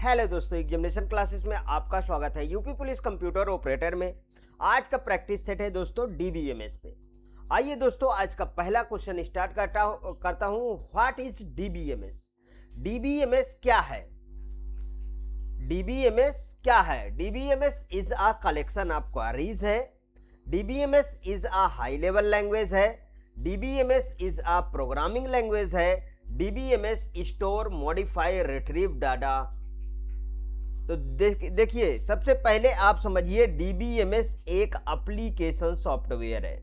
Hello दोस्तों, examination classes में आपका स्वागत है। यूपी पुलिस कंप्यूटर ऑपरेटर में आज का प्रैक्टिस सेट है दोस्तों डीबीएमएस पे। आइए दोस्तों, आज का पहला क्वेश्चन स्टार्ट करता हूं। What is DBMS? डीबीएमएस क्या है? डीबीएमएस क्या है? DBMS is a collection of queries है। DBMS is a high level language है। DBMS is a programming language है। DBMS store modify retrieve data. तो देखिए, सबसे पहले आप समझिए डीबीएमएस एक एप्लीकेशन सॉफ्टवेयर है।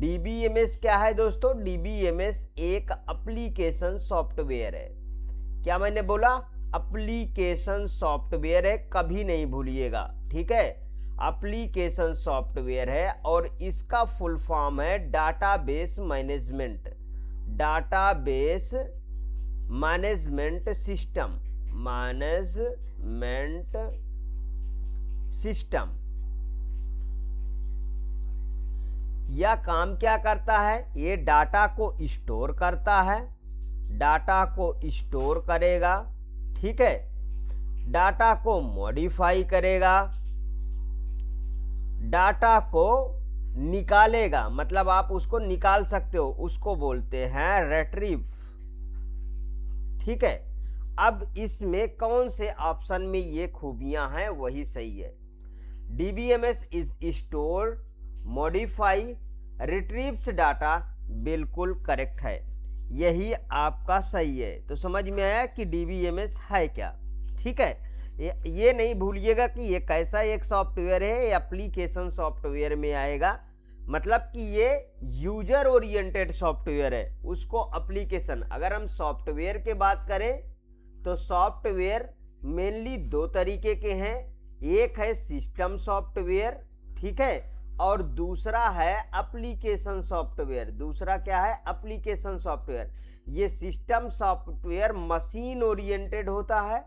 डीबीएमएस क्या है दोस्तों? डीबीएमएस एक एप्लीकेशन सॉफ्टवेयर है। क्या मैंने बोला? एप्लीकेशन सॉफ्टवेयर है, कभी नहीं भूलिएगा, ठीक है। एप्लीकेशन सॉफ्टवेयर है और इसका फुल फॉर्म है database management. Database management system. Management system. यह काम क्या करता है? ये डाटा को स्टोर करता है। डाटा को स्टोर करेगा, ठीक है। डाटा को मॉडिफाई करेगा। डाटा को निकालेगा, मतलब आप उसको निकाल सकते हो, उसको बोलते हैं रिट्रीव, ठीक है। अब इसमें कौन से ऑप्शन में ये खूबियां हैं वही सही है। DBMS is store modify retrieves data, बिल्कुल करेक्ट है, यही आपका सही है। तो समझ में आया कि डीबीएमएस है क्या, ठीक है। ये नहीं भूलिएगा कि ये कैसा एक सॉफ्टवेयर है, एप्लीकेशन सॉफ्टवेयर में आएगा, मतलब कि ये यूजर ओरिएंटेड सॉफ्टवेयर है, उसको एप्लीकेशन। अगर हम सॉफ्टवेयर की बात करें तो सॉफ्टवेयर मेनली दो तरीके के हैं। एक है सिस्टम सॉफ्टवेयर, ठीक है, और दूसरा है एप्लीकेशन सॉफ्टवेयर। दूसरा क्या है? Application software. ये सिस्टम सॉफ्टवेयर मशीन ओरिएंटेड होता है,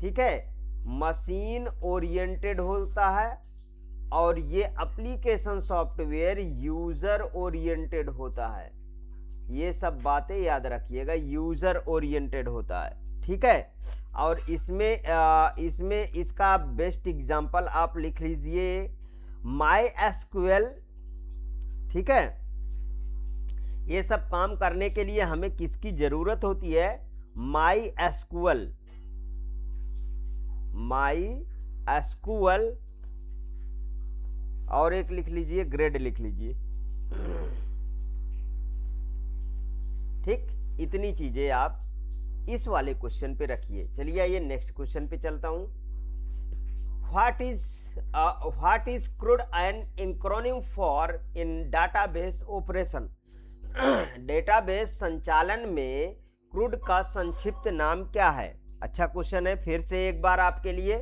ठीक है, मशीन ओरिएंटेड होता है, और ये एप्लीकेशन सॉफ्टवेयर यूजर ओरिएंटेड होता है। ये सब बातें याद रखिएगा, यूजर ओरिएंटेड होता है, ठीक है। और इसमें इसका बेस्ट एग्जांपल आप लिख लीजिए माई एसक्यूएल, ठीक है। ये सब काम करने के लिए हमें किसकी जरूरत होती है? My SQL. माई एसक्यूएल, और एक लिख लीजिए ग्रेड लिख लीजिए, ठीक। इतनी चीजें आप इस वाले क्वेश्चन पे रखिए। चलिए आइए नेक्स्ट क्वेश्चन पे चलता हूं। What is CRUD an acronym for in database operation? Database संचालन में क्रूड का संक्षिप्त नाम क्या है? अच्छा क्वेश्चन है, फिर से एक बार आपके लिए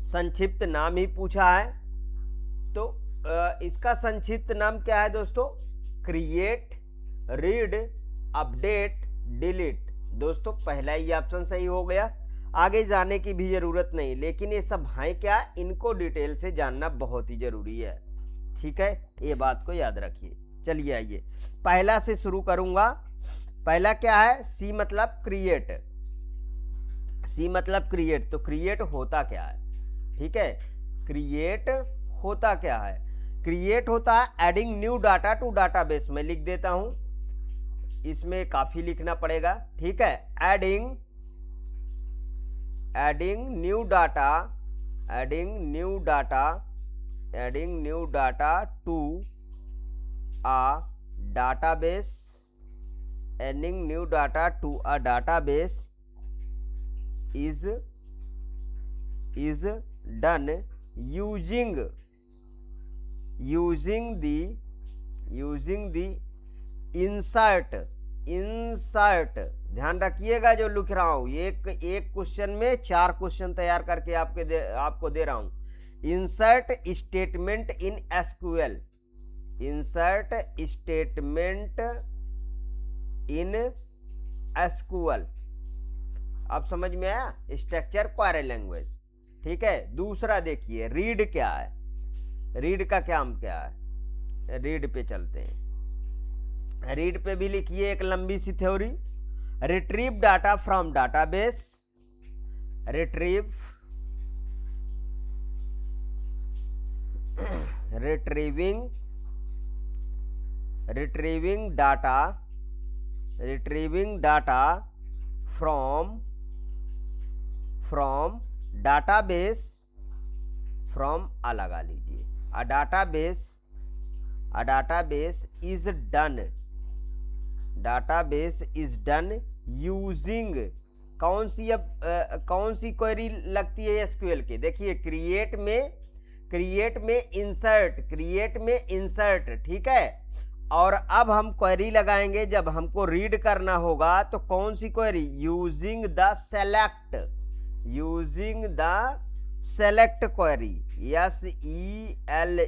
संक्षिप्त नाम ही पूछा है। तो इसका संक्षिप्त नाम क्या है दोस्तों? Create, read, update, delete. दोस्तों पहला ही ऑप्शन सही हो गया, आगे जाने की भी जरूरत नहीं, लेकिन ये सब हैं क्या, इनको डिटेल से जानना बहुत ही जरूरी है, ठीक है। ये बात को याद रखिए। चलिए आइए, पहला से शुरू करूंगा। पहला क्या है? सी मतलब क्रिएट। सी मतलब क्रिएट, तो क्रिएट होता क्या है, ठीक है। क्रिएट होता क्या है? क्रिएट होता है adding new data to database. मैं लिख देता हूं, इसमें काफी लिखना पड़ेगा, ठीक है। Adding new data, adding new data to a database, adding new data to a database is done using the insert। ध्यान रखिएगा जो लिख रहा हूं, एक क्वेश्चन में 4 क्वेश्चन तैयार करके आपको दे रहा हूं। Insert statement in SQL. Insert statement in SQL. अब समझ में आया? स्ट्रक्चर क्वेरी लैंग्वेज, ठीक है। दूसरा देखिए रीड क्या है? रीड का काम क्या है? रीड पे चलते हैं। रीड पे भी लिखिए एक लंबी सी theory. Retrieve data from database, retrieve retrieving data from database from लगा लीजिए a database is done using कौन सी क्वेरी लगती है एसक्यूएल के? देखिए क्रिएट में इंसर्ट, ठीक है। और अब हम क्वेरी लगाएंगे जब हमको रीड करना होगा, तो कौन सी query? Using the select query, SELE,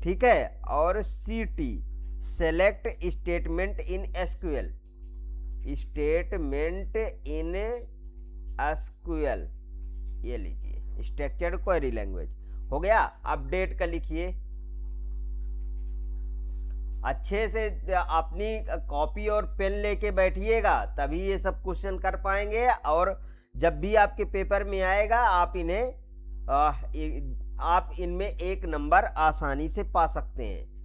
ठीक है, और CT, select statement in SQL, ये लीजिए स्ट्रक्चर्ड क्वेरी लैंग्वेज हो गया। अपडेट का लिखिए, अच्छे से अपनी कॉपी और पेन लेके बैठिएगा, तभी ये सब क्वेश्चन कर पाएंगे। और जब भी आपके पेपर में आएगा आप इनमें 1 नंबर आसानी से पा सकते हैं।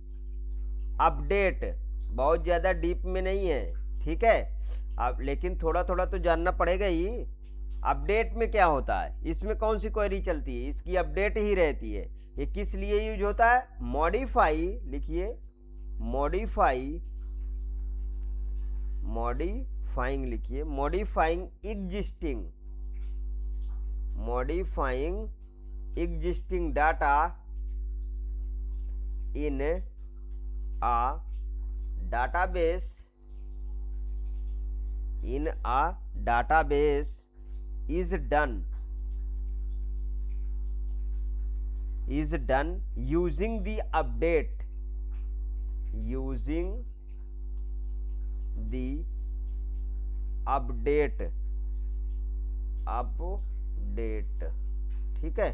अपडेट बहुत ज़्यादा डीप में नहीं है, ठीक है, अब लेकिन थोड़ा थोड़ा तो जानना पड़ेगा ही। अपडेट में क्या होता है, इसमें कौन सी क्वेरी चलती है, इसकी अपडेट ही रहती है। ये किस लिए यूज होता है? मॉडिफाई, लिखिए मॉडिफाइंग लिखिए, modifying existing data in a database is done using the update ठीक है।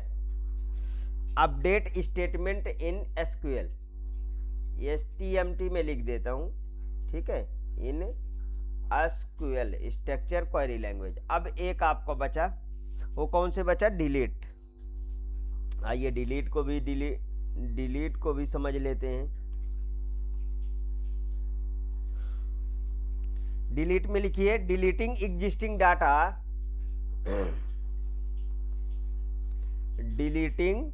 Update statement in SQL, STMT में लिख देता हूं, ठीक है, in SQL structure query language. अब एक आपको बचा, वो कौन से बचा? डिलीट। आइए डिलीट को भी समझ लेते हैं। डिलीट में लिखिए deleting existing data, deleting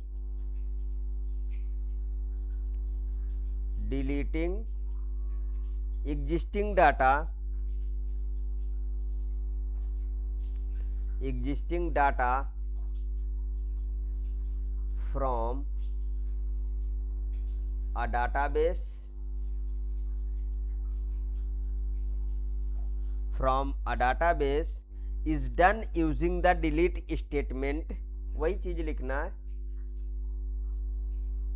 existing data from a database is done using the delete statement, वही चीज लिखना है,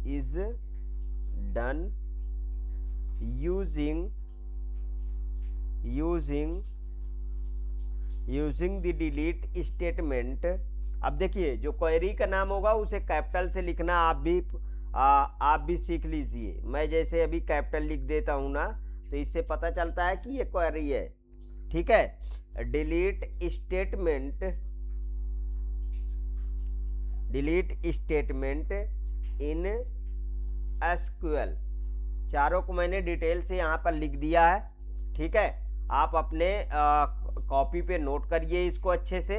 is done using the delete statement। अब देखिए जो क्वेरी का नाम होगा उसे कैपिटल से लिखना, आप भी सीख लीजिए। मैं जैसे अभी कैपिटल लिख देता हूं ना, तो इससे पता चलता है कि ये क्वेरी है, ठीक है। डिलीट स्टेटमेंट इन एसक्यूएल, चारों को मैंने डिटेल से यहाँ पर लिख दिया है, ठीक है। आप अपने कॉपी पे नोट करिए इसको अच्छे से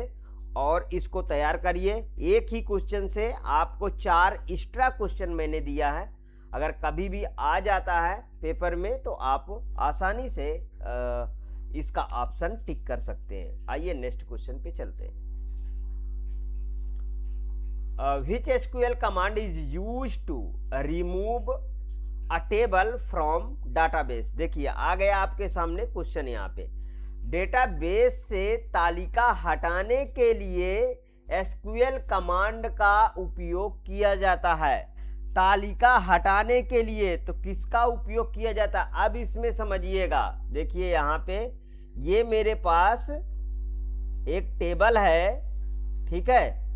और इसको तैयार करिए। एक ही क्वेश्चन से आपको 4 एक्स्ट्रा क्वेश्चन मैंने दिया है, अगर कभी भी आ जाता है पेपर में तो आप आसानी से इसका ऑप्शन टिक कर सकते हैं। आइए नेक्स्ट क्वेश्चन पे चलते हैं। Which SQL command is used to remove a table from database? देखिए आ गया आपके सामने क्वेश्चन, यहाँ पे डेटाबेस से तालिका हटाने के लिए SQL कमांड का उपयोग किया जाता है। तालिका हटाने के लिए तो किसका उपयोग किया जाता है? अब इसमें समझिएगा, देखिए यहाँ पे ये मेरे पास एक टेबल है, ठीक है,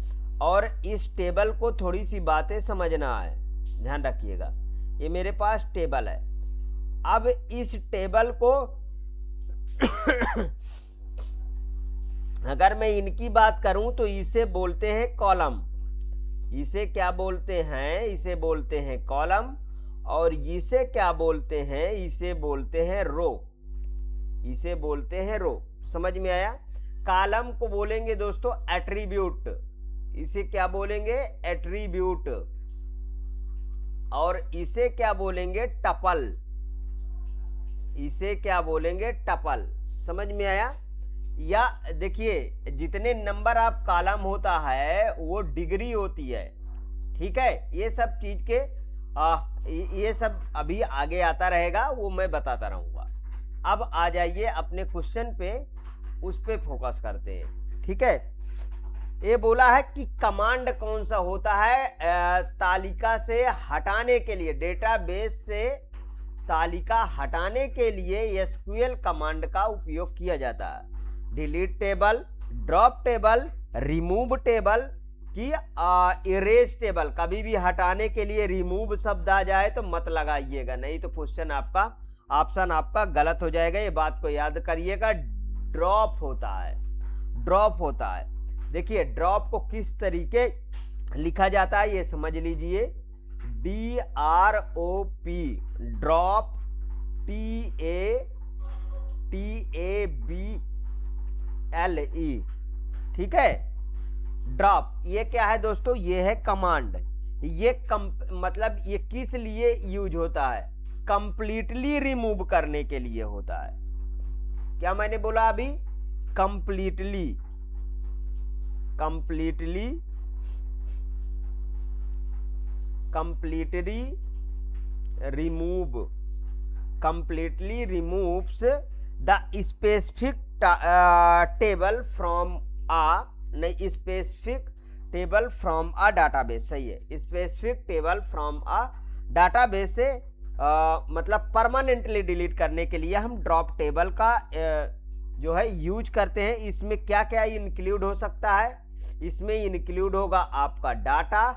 और इस टेबल को थोड़ी सी बातें समझना है, ध्यान रखिएगा। ये मेरे पास टेबल है, अब इस टेबल को अगर मैं इनकी बात करूं तो इसे बोलते हैं कॉलम। इसे क्या बोलते हैं? इसे बोलते हैं कॉलम। और इसे क्या बोलते हैं? इसे बोलते हैं रो। इसे बोलते हैं रो। समझ में आया? कॉलम को बोलेंगे दोस्तों एट्रीब्यूट। इसे क्या बोलेंगे? एट्रीब्यूट। और इसे क्या बोलेंगे? टपल। इसे क्या बोलेंगे? टपल। समझ में आया? या देखिए, जितने नंबर आप कॉलम होता है वो डिग्री होती है। ठीक है, ये सब चीज के ये सब अभी आगे आता रहेगा, वो मैं बताता रहूंगा। अब आ जाइए अपने क्वेश्चन पे, उस पे फोकस करते हैं। ठीक है, ये बोला है कि कमांड कौन सा होता है तालिका से हटाने के लिए, डेटाबेस से तालिका हटाने के लिए एसक्यूएल कमांड का उपयोग किया जाता है। Delete table, drop table, remove table की इरेज टेबल। कभी भी हटाने के लिए रिमूव शब्द आ जाए तो मत लगाइएगा, नहीं तो क्वेश्चन आपका, ऑप्शन आपका गलत हो जाएगा। ये बात को याद करिएगा। ड्रॉप होता है, ड्रॉप होता है। देखिए ड्रॉप को किस तरीके लिखा जाता है ये समझ लीजिए। DROP, drop, TABLE। ठीक है, ड्रॉप ये क्या है दोस्तों? ये है कमांड। ये मतलब ये किस लिए यूज होता है? कंप्लीटली रिमूव करने के लिए होता है। क्या मैंने बोला अभी? Completely, completely, completely remove, completely removes the specific table from a, नहीं, specific table from a database. सही है, specific table from a database से मतलब परमानेंटली डिलीट करने के लिए हम ड्रॉप टेबल का जो है यूज करते हैं। इसमें क्या क्या इंक्लूड हो सकता है? इसमें इंक्लूड होगा आपका डाटा,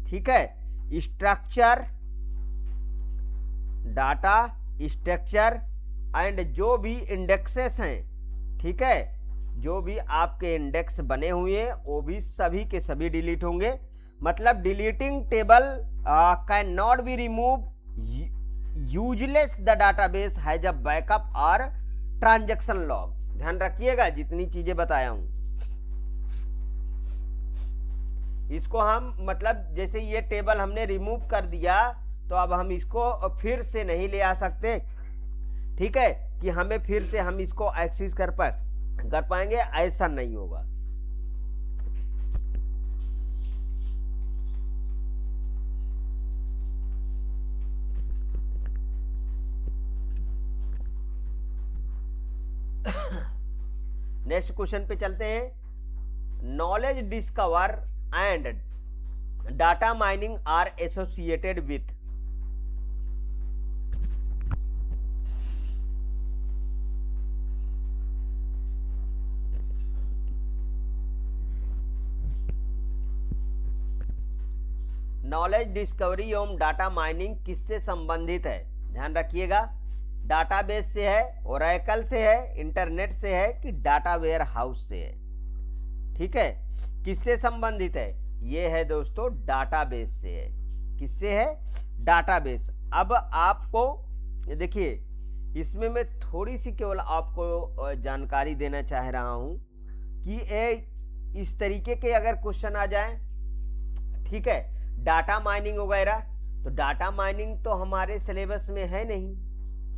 ठीक है, स्ट्रक्चर, डाटा स्ट्रक्चर एंड जो भी इंडेक्सेस हैं, ठीक है, जो भी आपके इंडेक्स बने हुए हैं वो भी सभी के सभी डिलीट होंगे। मतलब deleting table can not be remove useless the database has a backup और ट्रांजैक्शन लॉग। ध्यान रखिएगा जितनी चीजें बताया हूं, इसको हम मतलब जैसे ये टेबल हमने रिमूव कर दिया तो अब हम इसको फिर से नहीं ले आ सकते। ठीक है, कि हमें फिर से हम इसको एक्सेस कर पाएंगे, ऐसा नहीं होगा। नेक्स्ट क्वेश्चन पे चलते हैं। Knowledge discover and data mining are associated with. Knowledge discovery एवं डाटा माइनिंग किससे संबंधित है? ध्यान रखिएगा, डाटाबेस से है, ओरेकल से है, इंटरनेट से है कि डाटा वेयर हाउस से है। ठीक है, किससे संबंधित है? ये है दोस्तों डाटाबेस से है। किससे है? डाटाबेस। अब आपको देखिए, इसमें मैं थोड़ी सी केवल आपको जानकारी देना चाह रहा हूं कि इस तरीके के अगर क्वेश्चन आ जाए, ठीक है, डाटा माइनिंग वगैरह, तो डाटा माइनिंग तो हमारे सिलेबस में है नहीं,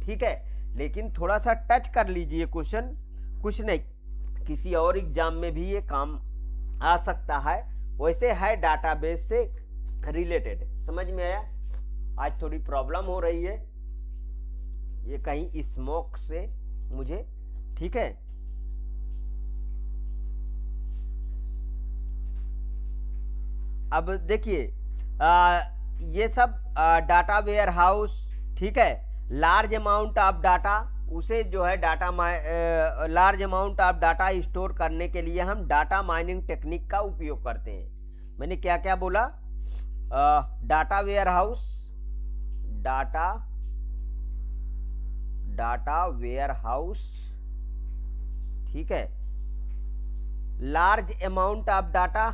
ठीक है, लेकिन थोड़ा सा टच कर लीजिए क्वेश्चन, कुछ नहीं, किसी और एग्जाम में भी ये काम आ सकता है। वैसे है डाटाबेस से रिलेटेड। समझ में आया? आज थोड़ी प्रॉब्लम हो रही है, ये कहीं स्मोक से मुझे, ठीक है। अब देखिए ये सब डाटा वेयर हाउस, ठीक है, लार्ज अमाउंट ऑफ डाटा, उसे जो है data large amount of data store करने के लिए हम डाटा माइनिंग टेक्निक का उपयोग करते हैं। मैंने क्या क्या बोला? Data warehouse, data warehouse, ठीक है, large amount of data,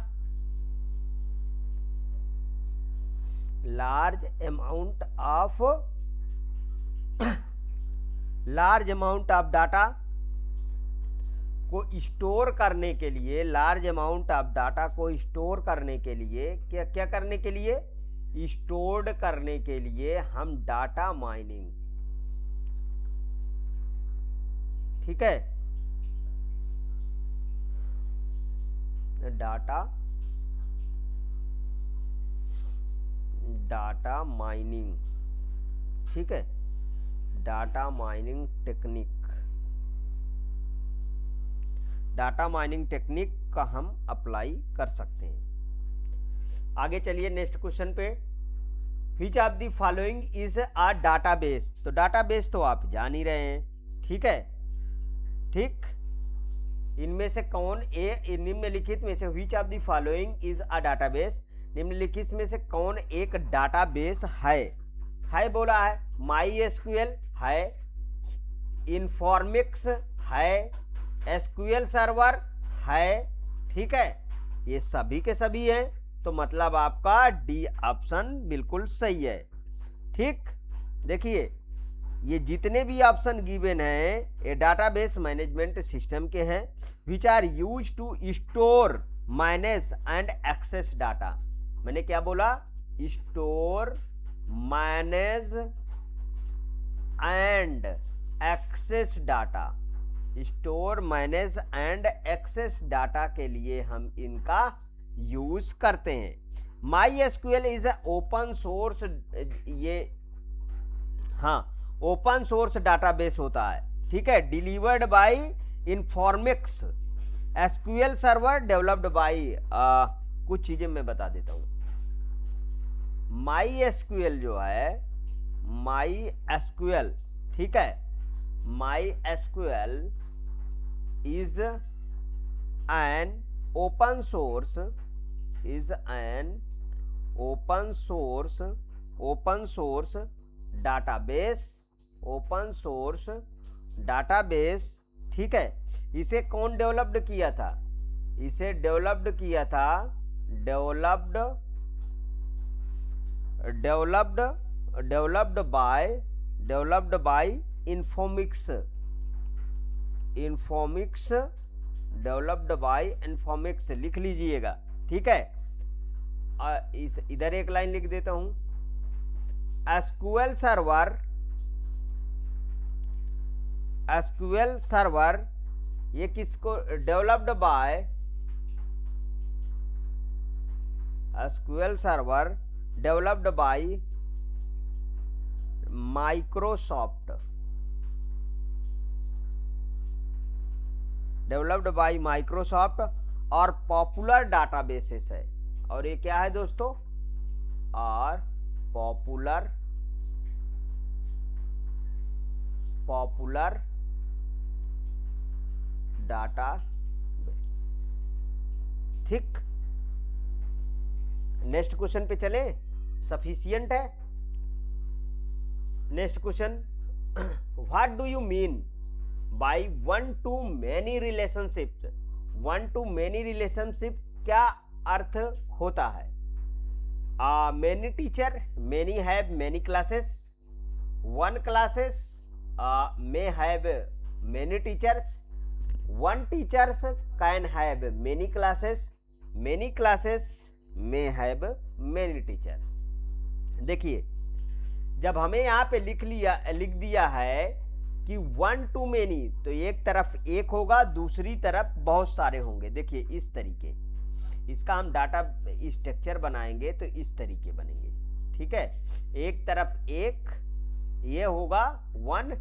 large amount of data को स्टोर करने के लिए, लार्ज अमाउंट ऑफ डाटा को स्टोर करने के लिए, क्या करने के लिए, स्टोर्ड करने के लिए हम डाटा माइनिंग, ठीक है, डाटा माइनिंग, ठीक है, डाटा माइनिंग टेक्निक का हम अप्लाई कर सकते हैं। आगे चलिए नेक्स्ट क्वेश्चन पे। विच of the following is a database, तो डाटाबेस तो आप जान ही रहे हैं, ठीक है, ठीक, इनमें से कौन निम्नलिखित में से विच of the following is a database, निम्नलिखित में से कौन एक डाटाबेस है बोला है, माई एसक्यूएल है, इन्फॉर्मिक्स है, एसक्यूएल सर्वर है, ठीक है, ये सभी के सभी हैं, तो मतलब आपका डी ऑप्शन बिल्कुल सही है, ठीक। देखिए ये जितने भी ऑप्शन गिवन हैं ये डाटाबेस मैनेजमेंट सिस्टम के हैं, which are use to store, manage and access data. मैंने क्या बोला, store, manage and access data, store, manage and access data के लिए हम इनका यूज करते हैं। My SQL is open source, ये हाँ ओपन सोर्स डाटाबेस होता है, ठीक है, delivered by Informix, SQL server developed by, कुछ चीजें मैं बता देता हूं। माई एसक्यूएल जो है, माई एसक्यूएल, ठीक है, my SQL is an open source database, ठीक है। इसे कौन डेवलप्ड किया था, इसे डेवलप्ड किया था, डेवलप्ड बाय इन्फॉर्मिक्स, डेवलप्ड बाय इन्फॉर्मिक्स, लिख लीजिएगा, ठीक है। इस इधर एक लाइन लिख देता हूं, एसक्यूएल सर्वर ये किसको developed by, SQL server developed bye Microsoft, developed by Microsoft और पॉपुलर डाटाबेसेस है। और ये क्या है दोस्तों, और पॉपुलर डाटा, ठीक। नेक्स्ट क्वेश्चन पे चले, सफिशिएंट है। Next question, what do you mean by one two many relationship, one two many relationship क्या अर्थ होता है। Many teacher, many have many classes, one classes may have many teachers, one teachers can have many classes, many classes may have many teachers। देखिए जब हमें यहाँ पे लिख दिया है कि वन टू मैनी, तो एक तरफ एक होगा, दूसरी तरफ बहुत सारे होंगे। देखिए इस तरीके, इसका हम डाटा स्ट्रक्चर बनाएंगे तो इस तरीके बनेंगे, ठीक है। एक तरफ एक, ये होगा वन,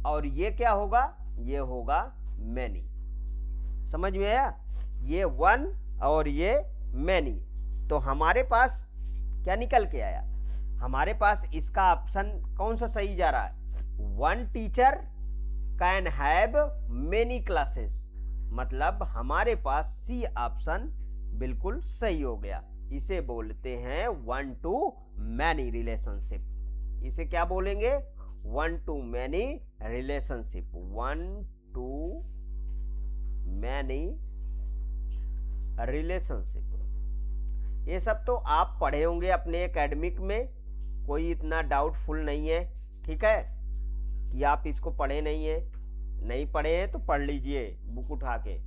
और ये क्या होगा, ये होगा मैनी। समझ में आया, ये वन और ये मैनी। तो हमारे पास क्या निकल के आया, हमारे पास इसका ऑप्शन कौन सा सही जा रहा है, one teacher can have many classes, मतलब हमारे पास सी ऑप्शन बिल्कुल सही हो गया। इसे बोलते हैं वन टू मैनी रिलेशनशिप। इसे क्या बोलेंगे, one two many relationship, one two many relationship. ये सब तो आप पढ़े होंगे अपने एकेडमिक में, कोई इतना डाउटफुल नहीं है, ठीक है, कि आप इसको पढ़े नहीं है। नहीं पढ़े हैं तो पढ़ लीजिए बुक उठा के।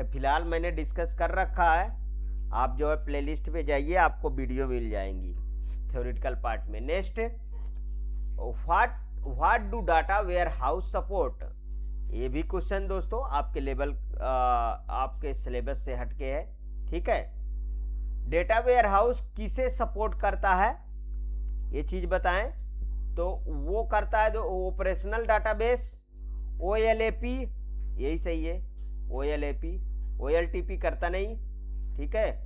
फिलहाल मैंने डिस्कस कर रखा है, आप जो है प्लेलिस्ट पे जाइए, आपको वीडियो मिल जाएंगी थ्योरेटिकल पार्ट में। Next, what do data warehouse support. ये भी क्वेश्चन दोस्तों आपके लेवल आपके सिलेबस से हटके है, ठीक है। डेटा वेयर हाउस किसे सपोर्ट करता है, ये चीज बताएं। तो वो करता है जो ऑपरेशनल डाटाबेस, OLAP, यही सही है, OLAP, OLTP करता नहीं, ठीक है।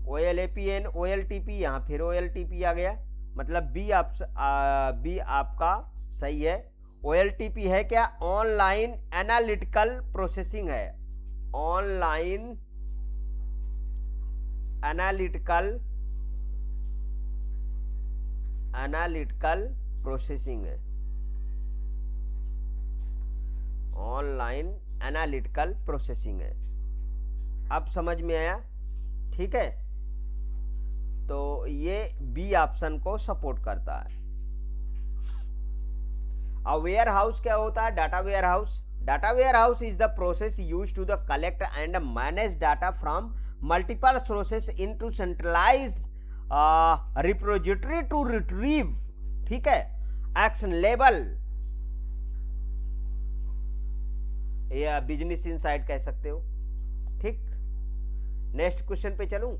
OLAPN OLTP, यहाँ फिर OLTP आ गया, मतलब बी आपका सही है। OLTP है क्या, ऑनलाइन एनालिटिकल प्रोसेसिंग है, ऑनलाइन एनालिटिकल प्रोसेसिंग है, ऑनलाइन एनालिटिकल प्रोसेसिंग है। अब समझ में आया, ठीक है। तो ये बी ऑप्शन को सपोर्ट करता है। अब वेयर हाउस क्या होता है, data warehouse. Data warehouse is the process use to the collect and manage data from multiple sources into centralise repository to retrieve, ठीक है, एक्शनेबल या बिजनेस इनसाइट कह सकते हो, ठीक। नेक्स्ट क्वेश्चन पे चलूं।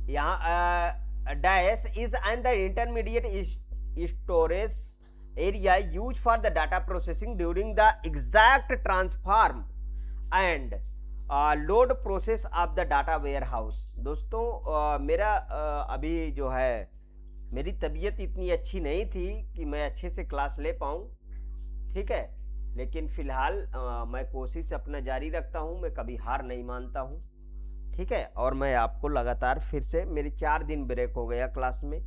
यहाँ dash is and the intermediate storage area use for the data processing during the extract transform and load process of the data warehouse. दोस्तों मेरा अभी जो है मेरी तबीयत इतनी अच्छी नहीं थी कि मैं अच्छे से क्लास ले पाऊँ, ठीक है, लेकिन फिलहाल मैं कोशिश अपना जारी रखता हूँ, मैं कभी हार नहीं मानता हूँ, ठीक है। और मैं आपको लगातार फिर से, मेरी 4 दिन ब्रेक हो गया क्लास में,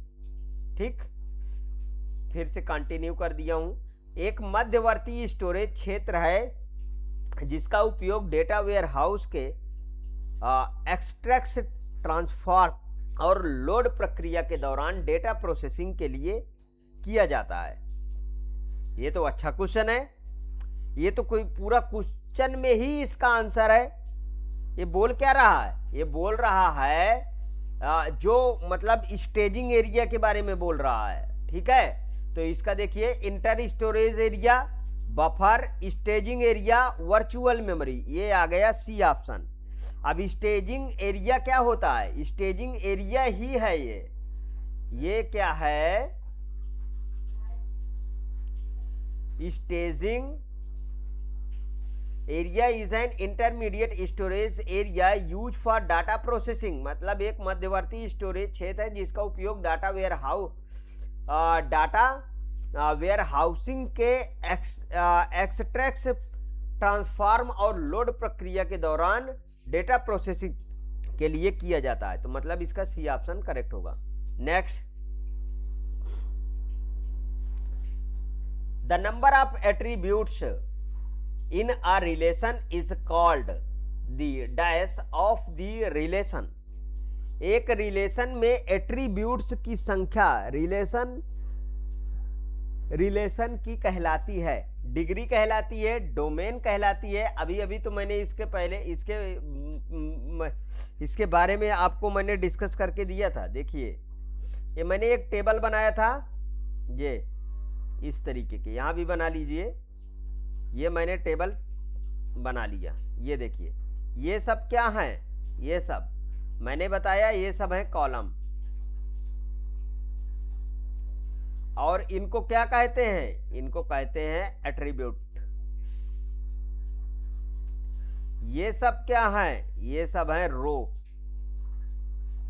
ठीक, फिर से कंटिन्यू कर दिया हूँ। एक मध्यवर्ती स्टोरेज क्षेत्र है जिसका उपयोग डेटा वेयर हाउस के एक्सट्रैक्ट, ट्रांसफर और लोड प्रक्रिया के दौरान डेटा प्रोसेसिंग के लिए किया जाता है। ये तो अच्छा क्वेश्चन है, ये तो कोई पूरा क्वेश्चन में ही इसका आंसर है। ये बोल क्या रहा है, ये बोल रहा है जो मतलब स्टेजिंग एरिया के बारे में बोल रहा है, ठीक है। तो इसका देखिए, inter storage area, buffer, staging area, virtual memory, ये आ गया सी ऑप्शन। अब स्टेजिंग एरिया क्या होता है, स्टेजिंग एरिया ही है ये क्या है, staging area is an intermediate storage area use for data processing, मतलब एक मध्यवर्ती स्टोरेज क्षेत्र है जिसका उपयोग डाटा वेयर हाउसिंग के एक्सट्रैक्ट, ट्रांसफॉर्म और लोड प्रक्रिया के दौरान डेटा प्रोसेसिंग के लिए किया जाता है। तो मतलब इसका सी ऑप्शन करेक्ट होगा। Next, the number of attributes in a relation is called the dash of the relation। एक रिलेशन में एट्रीब्यूट्स की संख्या रिलेशन की कहलाती है, डिग्री कहलाती है, डोमेन कहलाती है। अभी अभी तो मैंने इसके पहले इसके बारे में आपको मैंने डिस्कस करके दिया था। देखिए, ये मैंने एक टेबल बनाया था, ये इस तरीके के, यहाँ भी बना लीजिए, ये मैंने टेबल बना लिया। ये देखिए, ये सब क्या है, ये सब मैंने बताया, ये सब है कॉलम, और इनको क्या कहते हैं, इनको कहते हैं एट्रीब्यूट। ये सब क्या है, ये सब है रो।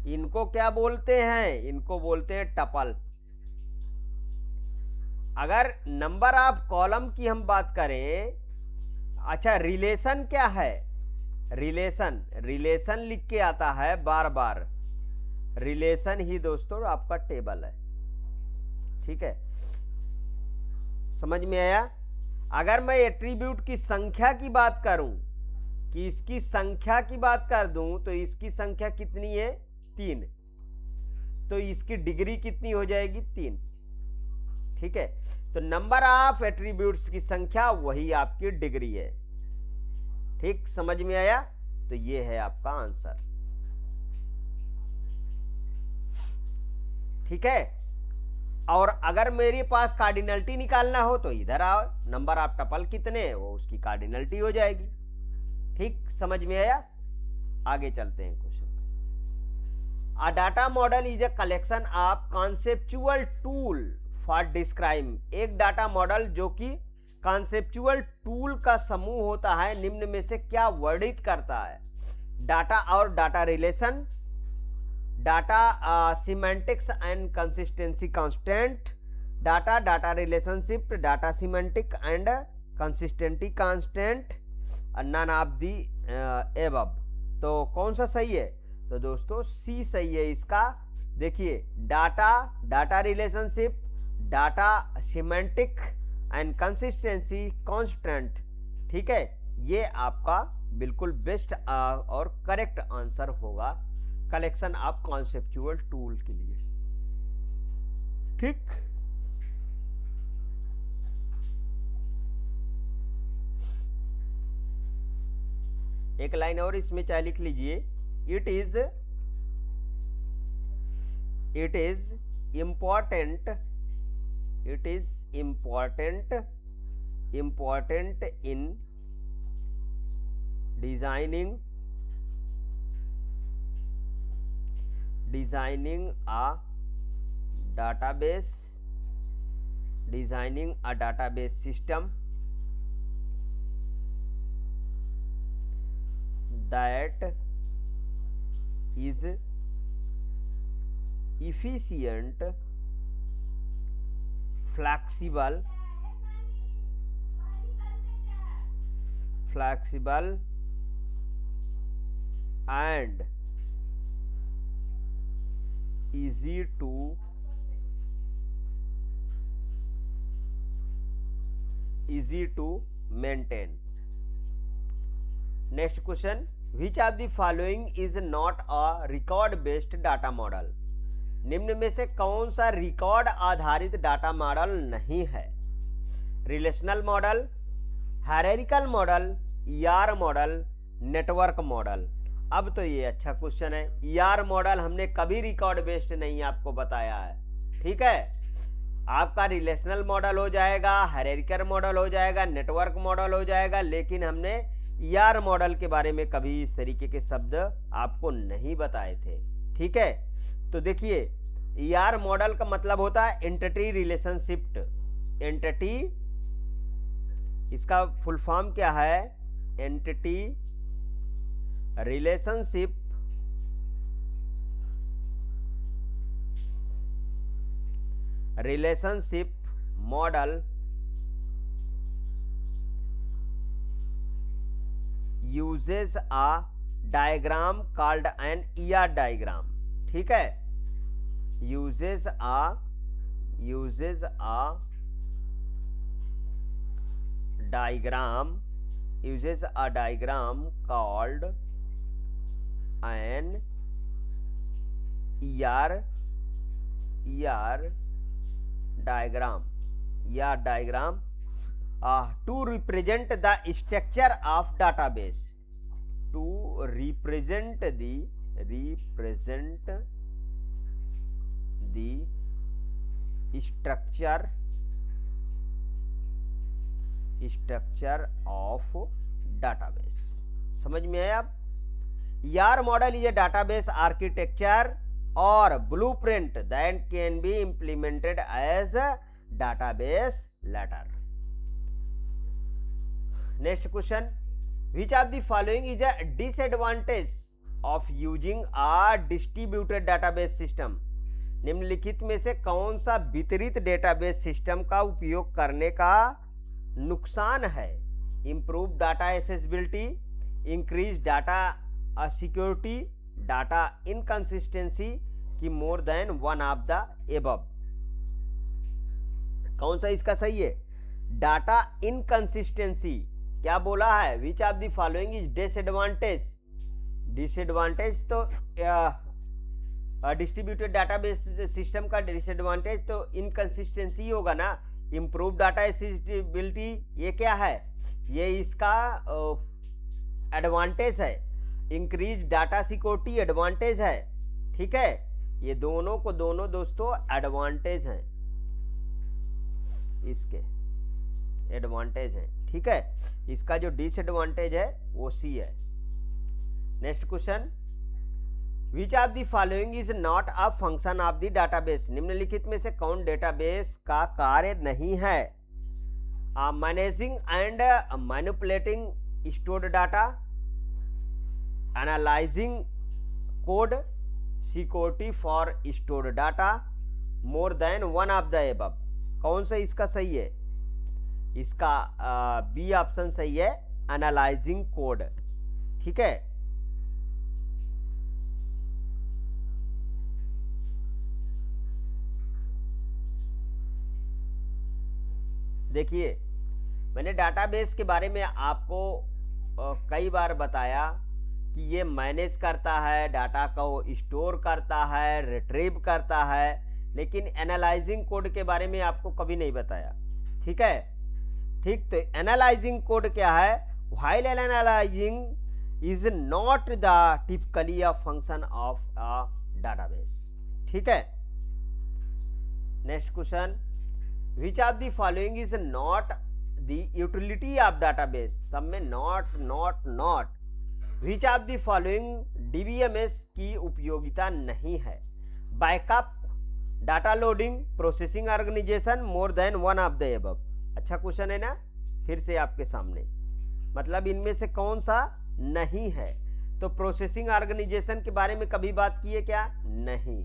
इनको क्या बोलते हैं, इनको बोलते हैं टपल। अगर नंबर ऑफ कॉलम की हम बात करें, अच्छा रिलेशन क्या है, रिलेशन लिख के आता है बार बार, रिलेशन ही दोस्तों आपका टेबल है, ठीक है, समझ में आया। अगर मैं एट्रीब्यूट की संख्या की बात करूं, कि इसकी संख्या की बात कर दूं, तो इसकी संख्या कितनी है? 3। तो इसकी डिग्री कितनी हो जाएगी? 3। ठीक है, तो नंबर ऑफ एट्रीब्यूट्स की संख्या वही आपकी डिग्री है। ठीक, समझ में आया? तो ये है आपका आंसर। ठीक है, और अगर मेरे पास कार्डिनलिटी निकालना हो तो इधर आओ, नंबर ऑफ टपल कितने हैं वो उसकी कार्डिनलिटी हो जाएगी। ठीक, समझ में आया? आगे चलते हैं question. A data model is a collection of conceptual tool for describe. एक डाटा मॉडल जो कि कॉन्सेप्चुअल टूल का समूह होता है, निम्न में से क्या वर्णित करता है? डाटा और data relation, data semantics and consistency constant, data relationship, data semantic and consistency constant, none of the above. तो कौन सा सही है? तो दोस्तों सी सही है इसका। देखिए, data relationship, data semantic and consistency constant. ठीक है, ये आपका बिल्कुल बेस्ट और करेक्ट आंसर होगा कलेक्शन ऑफ कॉन्सेप्चुअल टूल के लिए। ठीक, एक लाइन और इसमें चाहे लिख लीजिए, it is important in designing a database system that is efficient, flexible and easy to maintain. Next question, which of the following is not a record based data model? निम्न में से कौन सा रिकॉर्ड आधारित डाटा मॉडल नहीं है? Relational model, hierarchical model, ER model, network model. अब तो ये अच्छा क्वेश्चन है। ईआर मॉडल हमने कभी रिकॉर्ड बेस्ड नहीं आपको बताया है। ठीक है, आपका रिलेशनल मॉडल हो जाएगा, हायरार्किकल मॉडल हो जाएगा, नेटवर्क मॉडल हो जाएगा, लेकिन हमने ईआर मॉडल के बारे में कभी इस तरीके के शब्द आपको नहीं बताए थे। ठीक है, तो देखिए, ईआर मॉडल का मतलब होता है एंटिटी रिलेशनशिप। एंटिटी, इसका फुल फॉर्म क्या है? Entity relationship model uses a diagram called an ER diagram. ठीक है, uses a diagram called an ER diagram to represent the structure of database. To represent the structure of database. समझ में आया? अब ER model is a database architecture or blueprint that can be implemented as a database later. Next question, which of the following is a disadvantage of using a distributed database system? निम्नलिखित में से कौन सा वितरित database system का उपयोग करने का नुकसान है? Improve data accessibility, increase data security, data inconsistency की more than one of the above. कौन सा इसका सही है? डाटा इनकंसिस्टेंसी, क्या बोला है, विच of the following is disadvantage, disadvantage तो डिस्ट्रीब्यूटेड डाटाबेस सिस्टम का डिसएडवांटेज तो इनकंसिस्टेंसी होगा ना। इम्प्रूव डाटा एक्सेसिबिलिटी ये क्या है, ये इसका एडवांटेज है। इंक्रीज डाटा सिक्योरिटी एडवांटेज है, ठीक है। ये दोनों को दोनों दोस्तों एडवांटेज हैं, इसके एडवांटेज है, ठीक है। इसका जो डिसएडवांटेज है वो सी है। Next question, which of the following is not a function of the database, निम्नलिखित में से कौन डेटाबेस का कार्य नहीं है। Managing and manipulating stored data, analysing code, security for stored data, more than one of the above. कौन सा इसका सही है, इसका बी ऑप्शन सही है, एनालाइजिंग कोड, ठीक है। देखिए मैंने डाटाबेस के बारे में आपको कई बार बताया कि ये मैनेज करता है, डाटा को स्टोर करता है, रिट्रीव करता है, लेकिन एनालाइजिंग कोड के बारे में आपको कभी नहीं बताया, ठीक है। ठीक, तो एनालाइजिंग कोड क्या है, while analysing is not the typically a function of a database, ठीक है। Next question, which of the following is not the utility of database, सब में not not not. Which of the following DBMS की उपयोगिता नहीं है, backup, data loading, processing organisation, more than one of the above. अच्छा question है ना, फिर से आपके सामने, मतलब इनमें से कौन सा नहीं है। तो प्रोसेसिंग ऑर्गेनाइजेशन के बारे में कभी बात की है क्या, नहीं।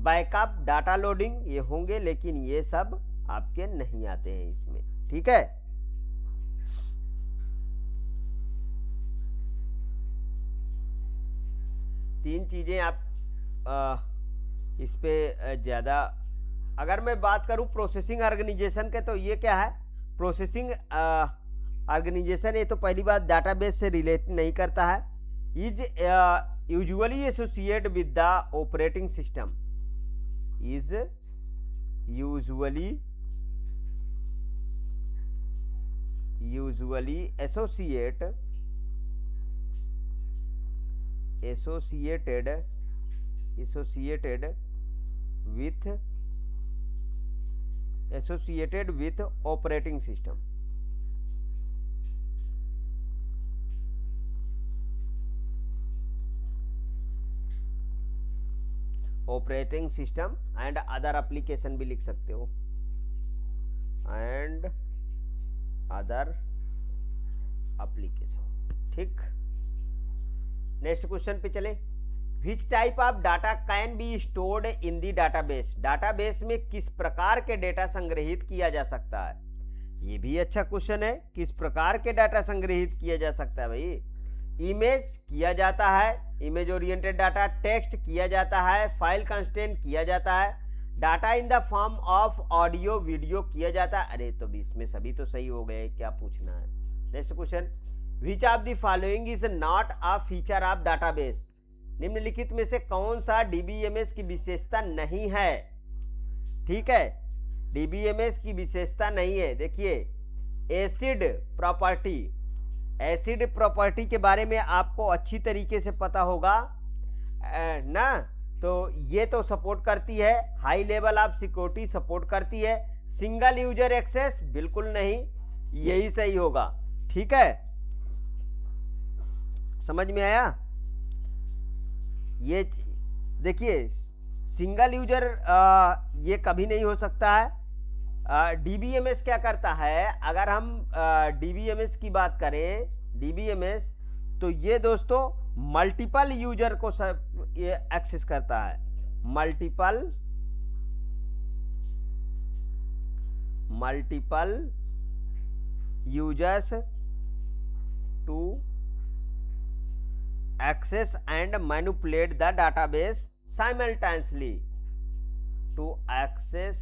बैकअप, डाटा लोडिंग ये होंगे, लेकिन ये सब आपके नहीं आते हैं इसमें, ठीक है। तीन चीजें आप इस पे ज्यादा, अगर मैं बात करूं प्रोसेसिंग ऑर्गेनाइजेशन के, तो ये क्या है, प्रोसेसिंग ऑर्गेनाइजेशन, ये तो पहली बात डाटाबेस से रिलेट नहीं करता है। Is usually associate with the operating system, is usually associated with operating system, operating system and other application भी लिख सकते हो, एंड अदर एप्लीकेशन, ठीक। नेक्स्ट क्वेश्चन पे चले, which type of data can be stored in the database, database में किस प्रकार के डेटा संग्रहित किया जा सकता है। ये भी अच्छा क्वेश्चन है, किस प्रकार के डाटा संग्रहित किया जा सकता है भाई। इमेज किया जाता है, इमेज ओरिएंटेड डाटा, टेक्स्ट किया जाता है, फाइल कंस्टेंट किया जाता है, data in the form of audio video किया जाता है। अरे तो इसमें सभी तो सही हो गए, क्या पूछना है। Next question, which of the following is not a feature of database, निम्नलिखित में से कौन सा डीबीएमएस की विशेषता नहीं है, ठीक है। डीबीएमएस की विशेषता नहीं है। देखिए एसिड प्रॉपर्टी, एसिड प्रॉपर्टी के बारे में आपको अच्छी तरीके से पता होगा ना, तो ये तो सपोर्ट करती है, high level of security support करती है, सिंगल यूजर एक्सेस बिल्कुल नहीं, यही सही होगा, ठीक है। समझ में आया। ये देखिए सिंगल यूजर ये कभी नहीं हो सकता है। डीबीएमएस क्या करता है, अगर हम डीबीएमएस की बात करें, डीबीएमएस तो ये दोस्तों मल्टीपल यूजर को ये एक्सेस करता है, multiple users to access and manipulate the database simultaneously, to access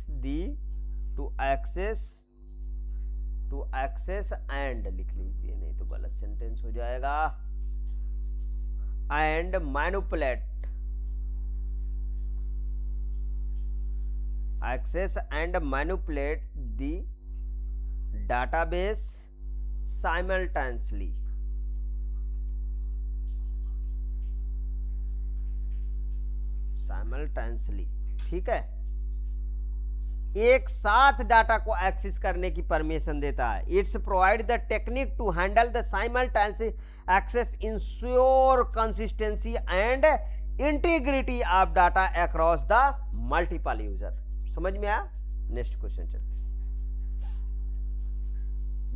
to access and लिख लीजिए, नहीं तो गलत सेंटेंस हो जाएगा, and manipulate, access and manipulate the database simultaneously. ठीक है, एक साथ डाटा को एक्सेस करने की परमिशन देता है। It's provide the technique to handle the simultaneous access, ensure consistency and integrity of data across the multiple user. समझ में आया? नेक्स्ट क्वेश्चन चलते।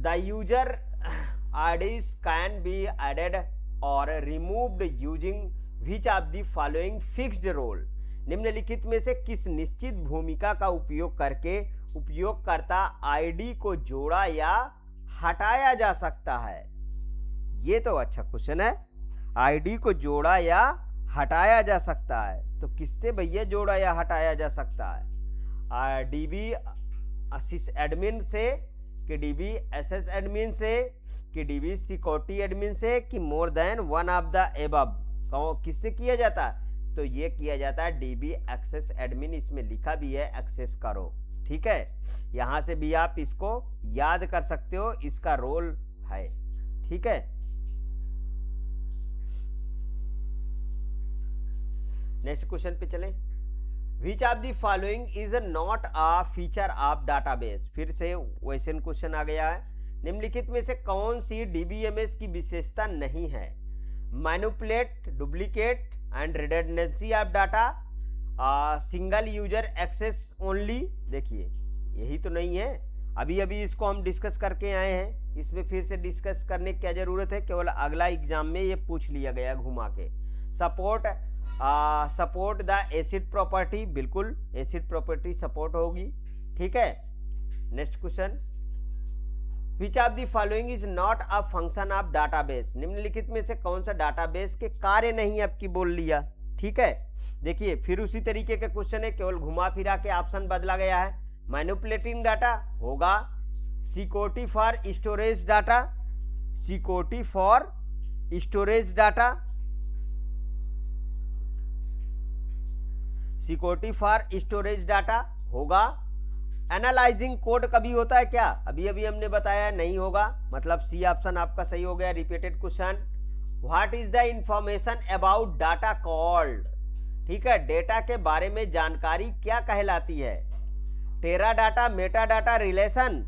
The user IDs can be added और removed using which of the following fixed role. निम्नलिखित में से किस निश्चित भूमिका का उपयोग करके उपयोगकर्ता आईडी को जोड़ा या हटाया जा सकता है? ये तो अच्छा क्वेश्चन है। आईडी को जोड़ा या हटाया जा सकता है, तो किससे भैया जोड़ा या हटाया जा सकता है? डीबी असिस एडमिन से, कि डीबी एसएस एडमिन से, कि डीबी सिक्योरिटी एडमिन से, कि more than one of the above. किससे किया जाता है? तो ये किया जाता है डीबी एक्सेस एडमिन, इसमें लिखा भी है एक्सेस करो। ठीक है, यहां से भी आप इसको याद कर सकते हो, इसका रोल है। ठीक है, नेक्स्ट क्वेश्चन पे चलें। Which of the following is not a feature of database? फिर से वैसे क्वेश्चन आ गया है। निम्नलिखित में से कौन सी डीबीएमएस की विशेषता नहीं है? Manipulate, duplicate and redundancy of data, single user access only. देखिए यही तो नहीं है, अभी अभी इसको हम डिस्कस करके आए हैं, इसमें फिर से डिस्कस करने की क्या जरूरत है? केवल अगला एग्जाम में ये पूछ लिया गया घुमा के। सपोर्ट द एसिड प्रॉपर्टी, बिल्कुल एसिड प्रॉपर्टी सपोर्ट होगी। ठीक है, next question. Which of the following is not a function of database? निम्नलिखित में से कौन सा डाटाबेस के कार्य नहीं आपकी बोल लिया। ठीक है, देखिए फिर उसी तरीके के क्वेश्चन है, केवल घुमा फिरा के ऑप्शन बदला गया है। मैनिपुलेटिंग डाटा होगा, security for storage data, security for storage data, security for storage data होगा। एनालाइजिंग कोड कभी होता है क्या? अभी अभी हमने बताया नहीं होगा, मतलब सी ऑप्शन आपका सही हो गया। Repeated question. What is the information about data called? ठीक है, डेटा के बारे में जानकारी क्या कहलाती है? टेरा डाटा, मेटा डाटा, रिलेशन।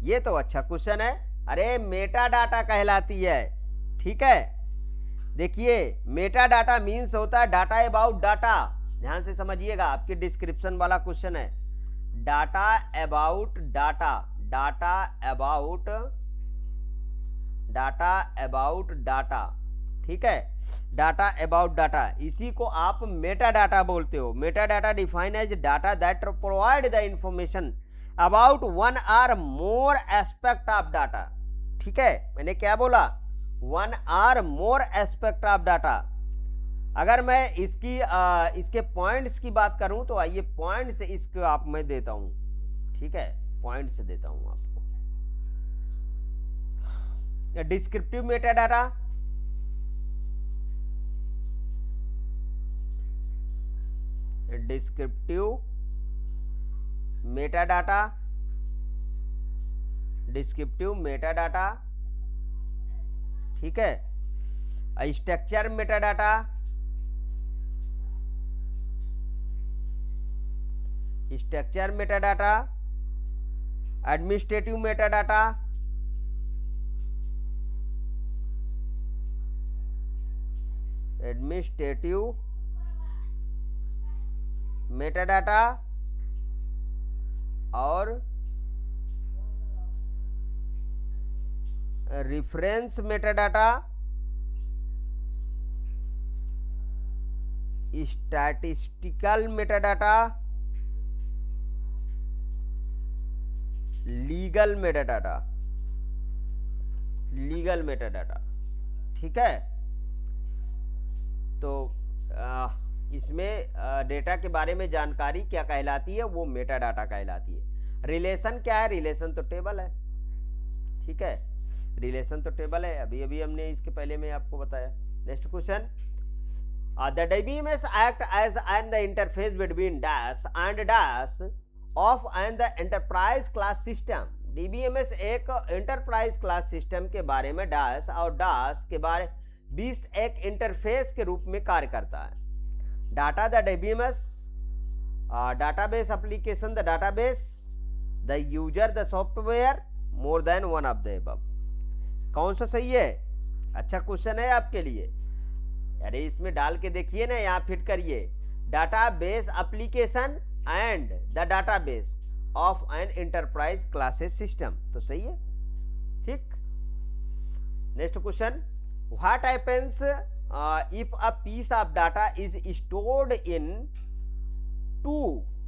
ये तो अच्छा क्वेश्चन है। अरे मेटा डाटा कहलाती है। ठीक है, देखिए मेटा डाटा मीन्स होता है डाटा अबाउट डाटा। ध्यान से समझिएगा, आपके डिस्क्रिप्शन वाला क्वेश्चन है। Data about data, data about data. ठीक है, डाटा अबाउट डाटा, इसी को आप मेटा डाटा बोलते हो। Meta data define as data that provide the information about one or more aspect of data. ठीक है, मैंने क्या बोला? One or more aspect of data. अगर मैं इसके पॉइंट्स की बात करूं तो आइए पॉइंट से इसको आप मैं देता हूं। ठीक है, पॉइंट से देता हूं आपको। Descriptive meta data, descriptive meta data, descriptive meta data. ठीक है, structure meta data, structure meta data, administrative meta data, administrative meta data और reference meta data, statistical meta data, legal meta data, legal meta data. ठीक है, तो इसमें data के बारे में जानकारी क्या कहलाती है? वो मेटा डाटा कहलाती है। रिलेशन क्या है? रिलेशन तो टेबल है। ठीक है, रिलेशन तो टेबल है, अभी अभी हमने इसके पहले में आपको बताया। Next question, the DBMS act as and the interface between DAS and DAS of and the enterprise class system। DBMS एक एंटरप्राइज क्लास सिस्टम के बारे में DAS और DAS के बारे 20 एक इंटरफेस के रूप में कार्य करता है। Data the DBMS database application the database the user the software more than one of the above। कौन सा सही है? अच्छा क्वेश्चन है आपके लिए। अरे इसमें डाल के देखिए ना, यहाँ फिट करिए, database application and the database of an enterprise classes system, तो सही है। ठीक, next question, what happens if a piece of data is stored in 2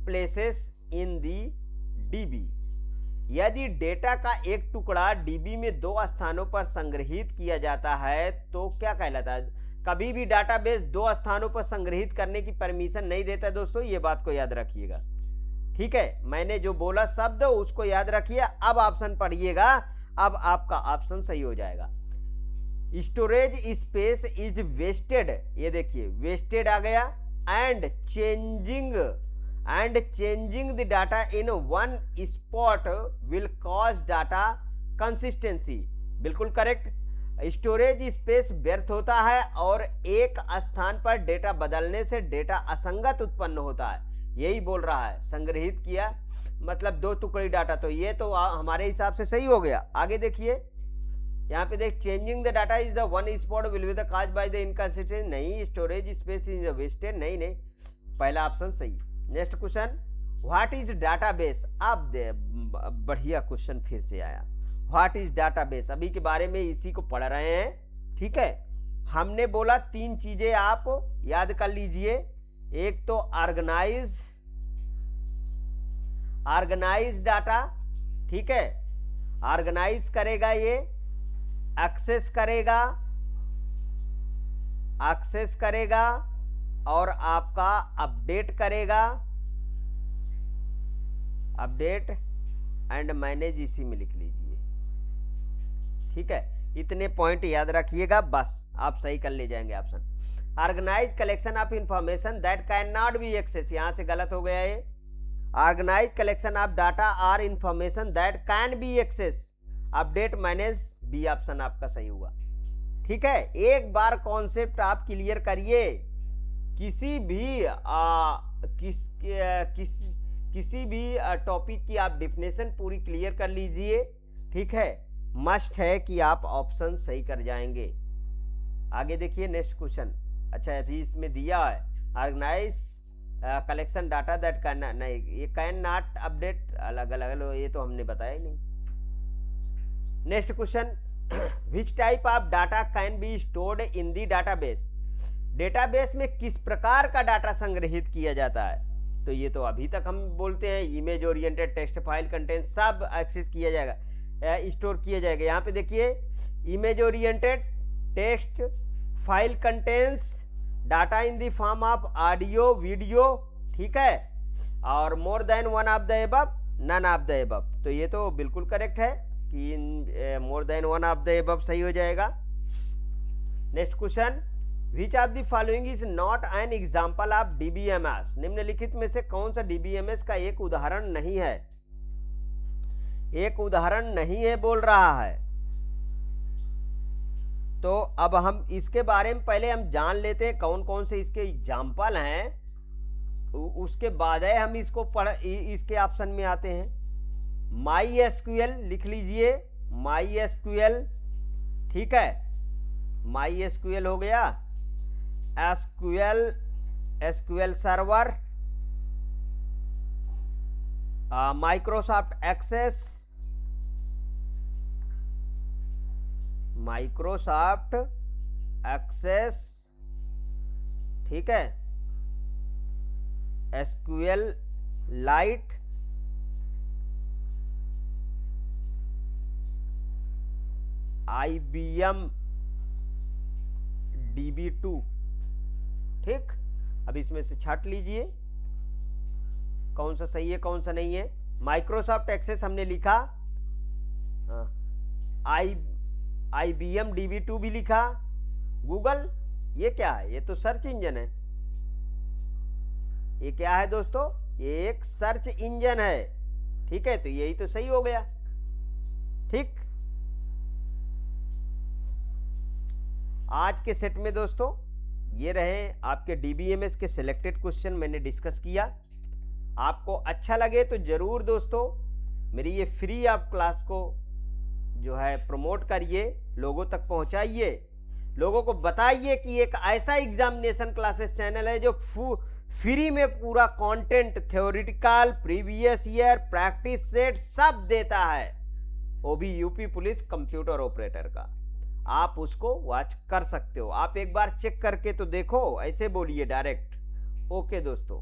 places in the DB. यदि डेटा का एक टुकड़ा डीबी में 2 स्थानों पर संग्रहित किया जाता है तो क्या कहलाता है? कभी भी डाटाबेस 2 स्थानों पर संग्रहित करने की परमिशन नहीं देता दोस्तों, ये बात को याद रखिएगा। ठीक है, मैंने जो बोला शब्द उसको याद रखिए। अब ऑप्शन पढ़िएगा, अब आपका ऑप्शन सही हो जाएगा। स्टोरेज स्पेस इज वेस्टेड, ये देखिए वेस्टेड आ गया, and changing the data in one spot will cause data consistency, बिल्कुल करेक्ट। स्टोरेज स्पेस व्यर्थ होता है और एक स्थान पर डेटा बदलने से डेटा असंगत उत्पन्न होता है, यही बोल रहा है। संग्रहित किया मतलब 2 टुकड़ी डाटा, तो ये तो हमारे हिसाब से सही हो गया। आगे देखिए, यहाँ पे देख, changing the data is the one spot will be the cause by the inconsistency, नहीं। स्टोरेज स्पेस इज वेस्टेड, नहीं नहीं, पहला ऑप्शन सही। Next question, what is database. अब बढ़िया क्वेश्चन फिर से आया, व्हाट इज डाटाबेस। अभी के बारे में इसी को पढ़ रहे हैं। ठीक है, हमने बोला 3 चीजें आप याद कर लीजिए। एक तो ऑर्गेनाइज डाटा, ठीक है, ऑर्गेनाइज करेगा, ये एक्सेस करेगा और आपका अपडेट करेगा, अपडेट एंड मैनेज, इसी में लिख लीजिए। ठीक है, इतने पॉइंट याद रखिएगा, बस आप सही कर ले जाएंगे option. Organise collection of information that can not be access, यहां से गलत हो गया ये। ऑर्गेनाइज कलेक्शन ऑफ डाटा और information that can be access, update manage, B option आपका सही हुआ। ठीक है, एक बार कॉन्सेप्ट आप क्लियर करिए, किसी भी टॉपिक की आप डेफिनेशन पूरी क्लियर कर लीजिए। ठीक है, मस्ट है कि आप ऑप्शन सही कर जाएंगे। आगे देखिए नेक्स्ट क्वेश्चन। अच्छा, अभी इसमें दिया है organise collection data that can, नहीं, ये कैन नॉट अपडेट, अलग अलग, ये तो हमने बताया ही नहीं। Next question, which type of data can be stored in the database. Database में किस प्रकार का डाटा संग्रहित किया जाता है? तो ये तो अभी तक हम बोलते हैं image oriented, text file content, सब एक्सेस किया जाएगा, स्टोर किया जाएगा। यहाँ पे देखिए, image oriented, text file contents data in the form of audio video, ठीक है, और more than one of the above, none of the above. तो ये तो बिल्कुल करेक्ट है कि more than one of the above सही हो जाएगा। Next question, which of the following is not an example of DBMS. निम्नलिखित में से कौन सा डीबीएमएस का एक उदाहरण नहीं है? एक उदाहरण नहीं है बोल रहा है। तो अब हम इसके बारे में पहले हम जान लेते हैं कौन कौन से इसके एग्जाम्पल हैं, उसके बाद है हम इसको इसके ऑप्शन में आते हैं। माई एसक्यूएल लिख लीजिए, माई एसक्यूएल, ठीक है, माई एसक्यूएल हो गया। SQL server, Microsoft Access, Microsoft Access, ठीक है, एसक्यूएल लाइट, IBM DB2, ठीक। अब इसमें से छाट लीजिए कौन सा सही है कौन सा नहीं है। माइक्रोसॉफ्ट एक्सेस हमने लिखा, IBM DB2 भी लिखा, गूगल, ये क्या है? ये तो सर्च इंजन है। ये क्या है दोस्तों? ये एक सर्च इंजन है। ठीक है, तो यही तो सही हो गया। ठीक, आज के सेट में दोस्तों ये रहे आपके DBMS के सिलेक्टेड क्वेश्चन मैंने डिस्कस किया। आपको अच्छा लगे तो जरूर दोस्तों मेरी ये फ्री आप क्लास को जो है प्रमोट करिए, लोगों तक पहुंचाइए, लोगों को बताइए कि एक ऐसा एग्जामिनेशन क्लासेस चैनल है जो फ्री में पूरा content, theoretical, previous year, practice set सब देता है, वो भी यूपी पुलिस कंप्यूटर ऑपरेटर का। आप उसको वॉच कर सकते हो। आप एक बार चेक करके तो देखो, ऐसे बोलिए डायरेक्ट। ओके दोस्तों।